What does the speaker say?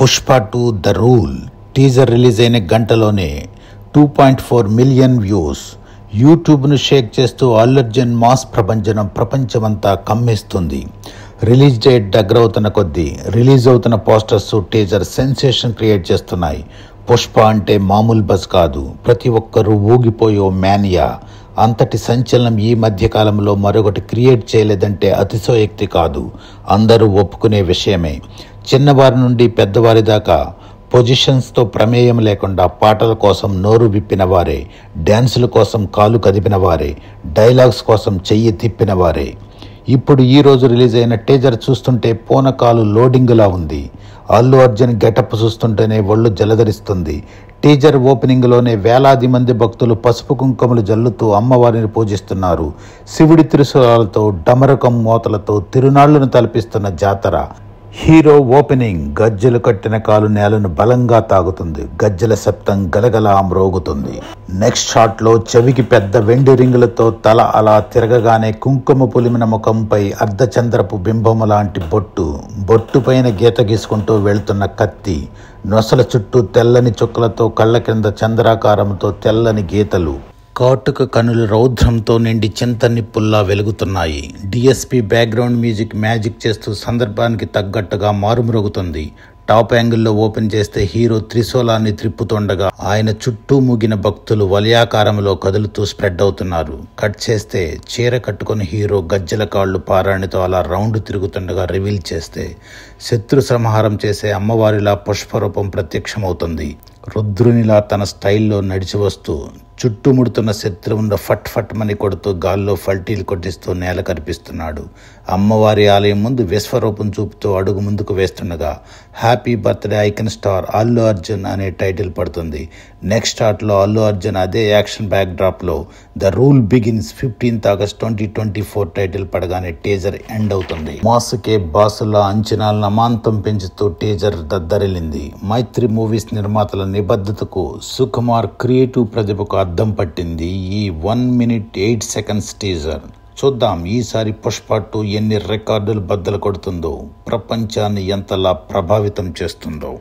Pushpa 2 the rule teaser release అయిన గంటలోనే 2.4 million views. యూట్యూబ్ను Sheikh చేస్తూ Allu Arjun mass ప్రభంజనం ప్రపంచమంతా కమ్మేస్తుంది. రిలీజ్ డేట్ దగ్గరవుతున్న కొద్దీ రిలీజ్ అవుతున్న పోస్టర్స్, టీజర్ సెన్సేషన్ క్రియేట్ చేస్తున్నాయి. పుష్ప అంటే మామూలు బజ్ కాదు, ప్రతి ఒక్కరూ ఊగిపోయే మేనియా. అంతటి సంచలనం ఈ మధ్యకాలంలో మరొకటి క్రియేట్ చేయలేదంటే అతిశయోక్తి కాదు, అందరూ ఒప్పుకునే విషయమే. చిన్నవారి నుండి పెద్దవారి దాకా పొజిషన్స్తో ప్రమేయం లేకుండా పాటల కోసం నోరు విప్పిన వారే, డ్యాన్సుల కోసం కాలు కదిపిన వారే, డైలాగ్స్ కోసం చెయ్యి తిప్పిన వారే. ఇప్పుడు ఈరోజు రిలీజ్ అయిన టీజర్ చూస్తుంటే పూనకాలు లోడింగ్లా ఉంది. అల్లు అర్జున్ గెటప్ చూస్తుంటేనే ఒళ్ళు జలధరిస్తుంది. టీజర్ ఓపెనింగ్లోనే వేలాది మంది భక్తులు పసుపు కుంకుమలు జల్లుతూ అమ్మవారిని పూజిస్తున్నారు. శివుడి త్రిశూలాలతో, డమరకం మోతలతో తిరునాళ్లను తలపిస్తున్న జాతర. హీరో ఓపెనింగ్ గజ్జెలు కట్టిన కాలు నేలను బలంగా తాగుతుంది. గజ్జెల శబ్దం గలగలా మ్రోగుతుంది. నెక్స్ట్ షాట్లో చెవికి పెద్ద వెండి రింగులతో తల అలా తిరగగానే కుంకుమ పులిమిన ముఖంపై అర్ధచంద్రపు బింబము లాంటి బొట్టు పైన గీత గీసుకుంటూ వెళ్తున్న కత్తి, నొసల చుట్టూ తెల్లని చుక్కలతో కళ్ళ కింద చంద్రాకారంతో తెల్లని గీతలు, కాటుక కనుల రౌద్రంతో నిండి చింత నిప్పుల్లా వెలుగుతున్నాయి. డిఎస్పి బ్యాక్గ్రౌండ్ మ్యాజిక్ చేస్తూ సందర్భానికి తగ్గట్టుగా మారుమ్రోగుతుంది. టాప్ యాంగిల్లో ఓపెన్ చేస్తే హీరో త్రిశూలాన్ని త్రిప్పుతుండగా ఆయన చుట్టూ మూగిన భక్తులు వలయాకారంలో కదులుతూ స్ప్రెడ్ అవుతున్నారు. కట్ చేస్తే చీర కట్టుకుని హీరో గజ్జల కాళ్ళు పారాణితో అలా రౌండ్ తిరుగుతుండగా రివీల్ చేస్తే శత్రు సంహారం చేసే అమ్మవారిలా పుష్పరూపం ప్రత్యక్షమవుతుంది. రుద్రునిలా తన స్టైల్లో నడిచి వస్తూ చుట్టుముడుతున్న శత్రువును ఫట్ మని కొడుతూ గాల్లో ఫల్టీలు కొట్టిస్తూ నేల కనిపిస్తున్నాడు. అమ్మవారి ఆలయం ముందు విశ్వరూపం చూపుతూ అడుగు ముందుకు వేస్తుండగా happy birthday icon star Allu Arjun అనే టైటిల్ పడుతుంది. నెక్స్ట్ షాట్లో అల్లు అర్జున్ అదే యాక్షన్ బ్యాక్ డ్రాప్లో the rule begins 15th August 2024 title పడగానే టీజర్ ఎండ్ అవుతుంది. మాసుకే బాసుల అంచనాలను అమాంతం పెంచుతూ టీజర్ దద్దరిల్లింది. మైత్రి మూవీస్ నిర్మాతల నిబద్ధతకు, సుకుమార్ క్రియేటివ్ ప్రతిభకు అద్దం పట్టింది ఈ 1 minute 8 seconds టీజర్. చూద్దాం ఈసారి పుష్ప 2 ఎన్ని రికార్డులు బద్దలు కొడుతుందో, ప్రపంచాన్ని ఎంతలా ప్రభావితం చేస్తుందో.